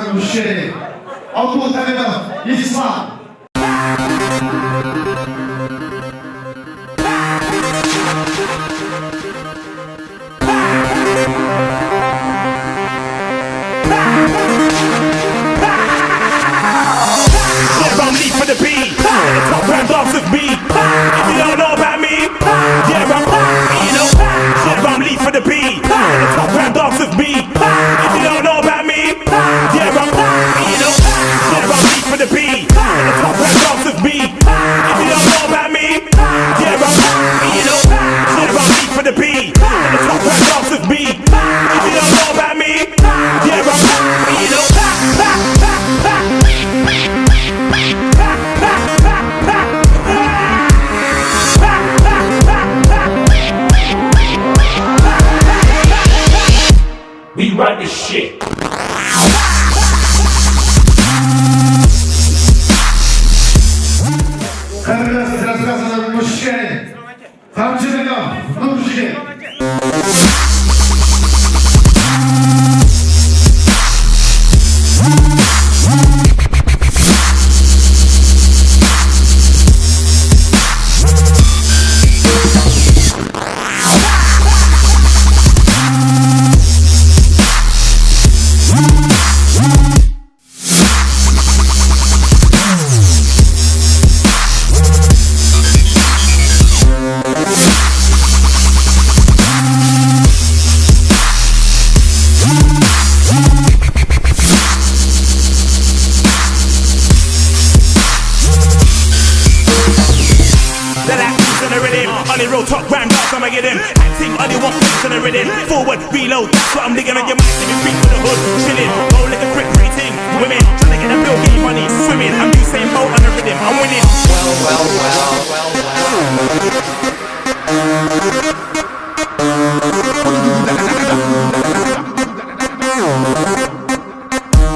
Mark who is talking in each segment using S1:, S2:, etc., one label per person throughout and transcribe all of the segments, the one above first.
S1: Müşteri, Abdülkadir İslam.
S2: I'm lead for the beat. The top round dance with me. If you don't know about me, yeah, you know. I'm lead for the beat. The top round dance with me. If you don't know about me, yeah, you know. I'm lead for the beat. The top round dance with me. If you don't know about me, yeah, you know. I'm lead for the beat. The top round dance with me. If you don't know about me, yeah, you know. We run this shit.
S1: Karagöz sırasına müşteri, Kamçılık'a Nurşi.
S2: Only roll top round dance, I'ma get him. Acting, only one place on the rhythm. Forward, reload, that's what I'm digging on your mic. If you free for the hood, chilling. Go like a quick rating. Women, trying to get the bill, getting money. Swimming, I'm Usain Bolt on the rhythm. I'm winning.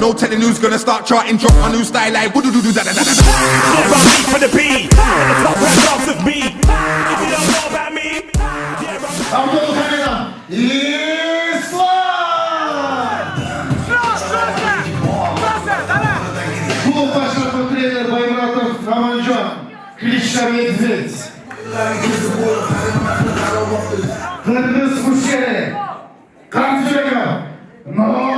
S3: No telling who's gonna start charting, drop my new style like woo doo doo doo da da da da.
S2: I'm lead for the beat. The top round dance with me. If you don't know about me, yeah,
S1: Abdülkadir İslam. Klub Başkanı Trainer Bayram Atıf Ramancan, Klişler Yedzit. Kırgız Müşteri, Kamçılık'a Nurşi.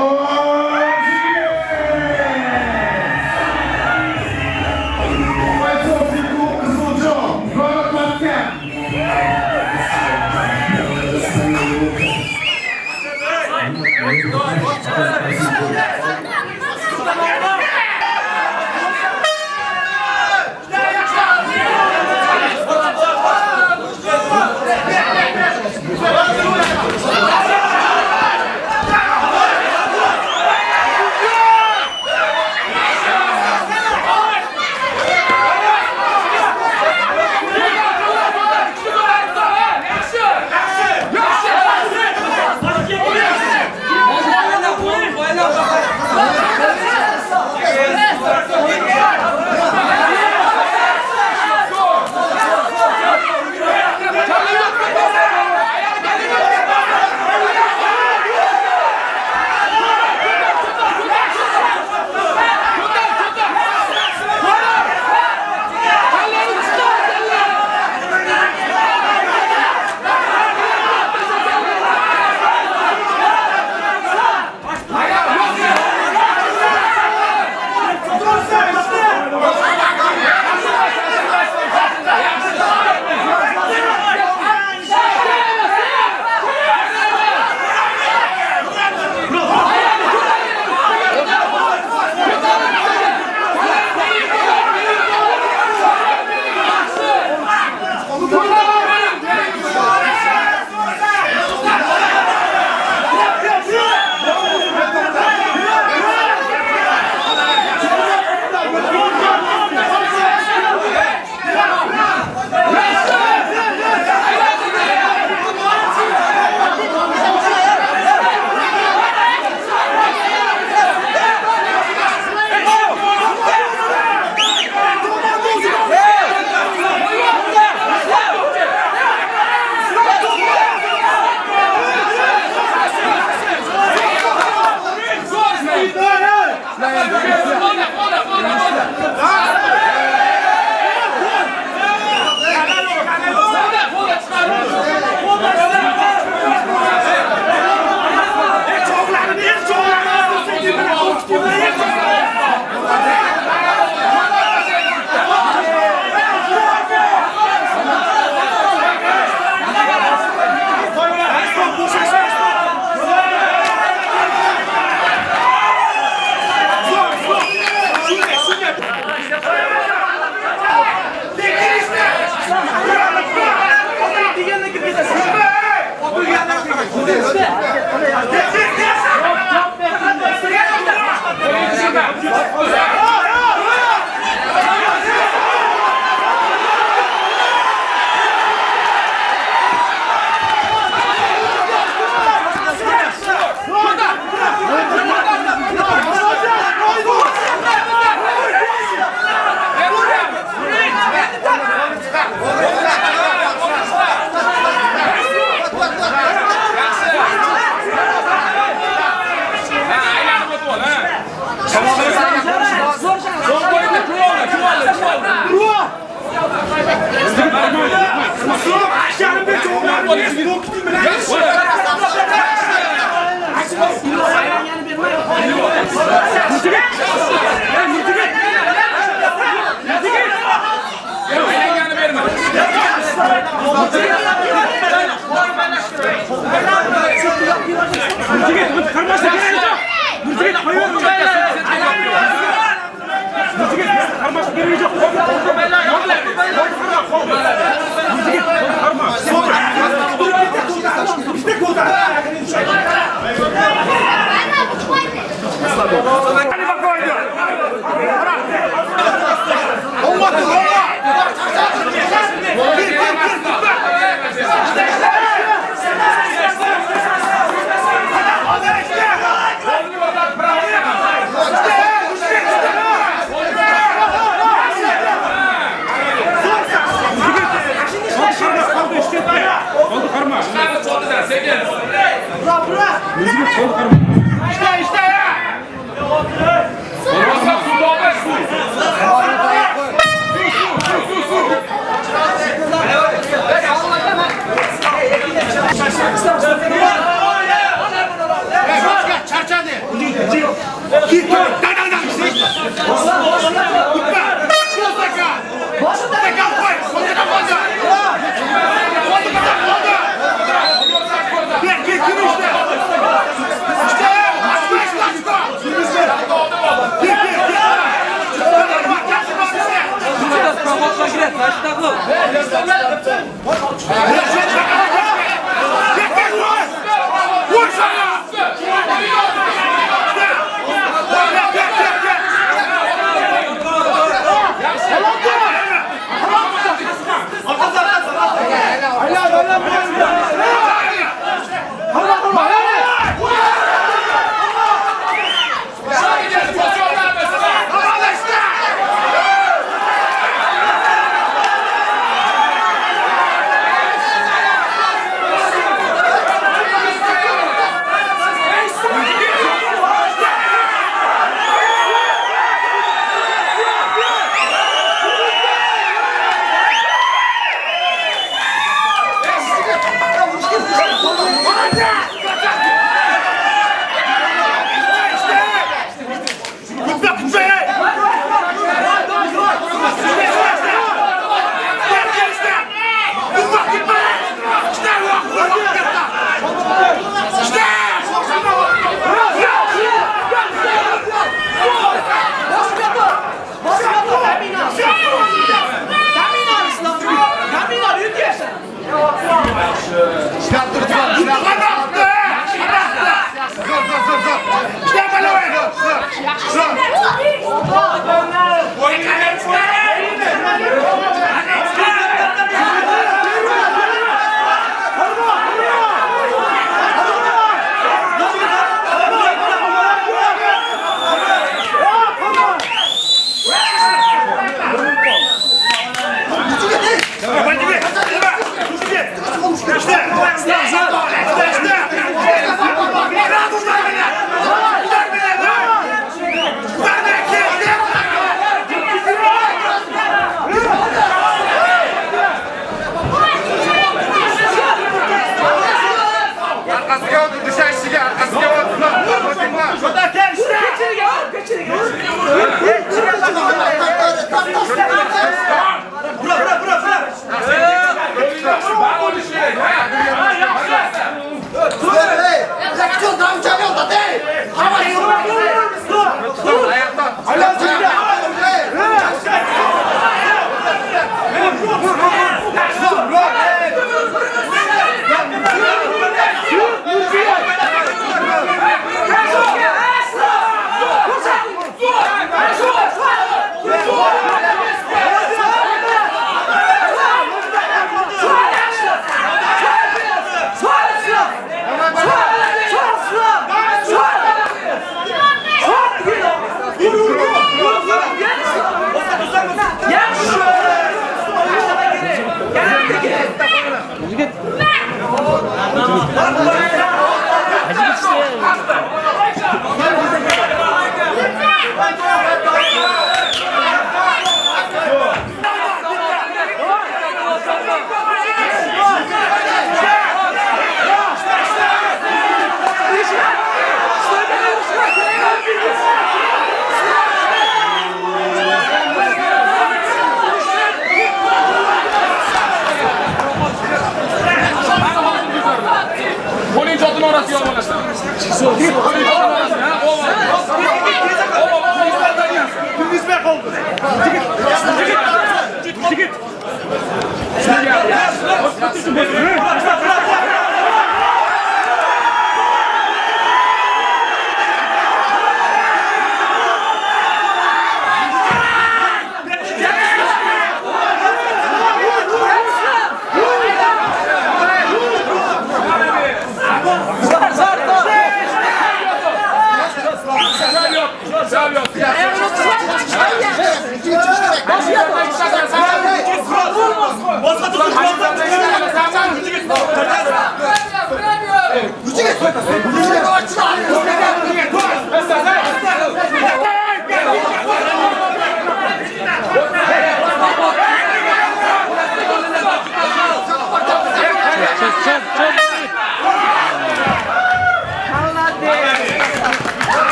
S4: Gücü git.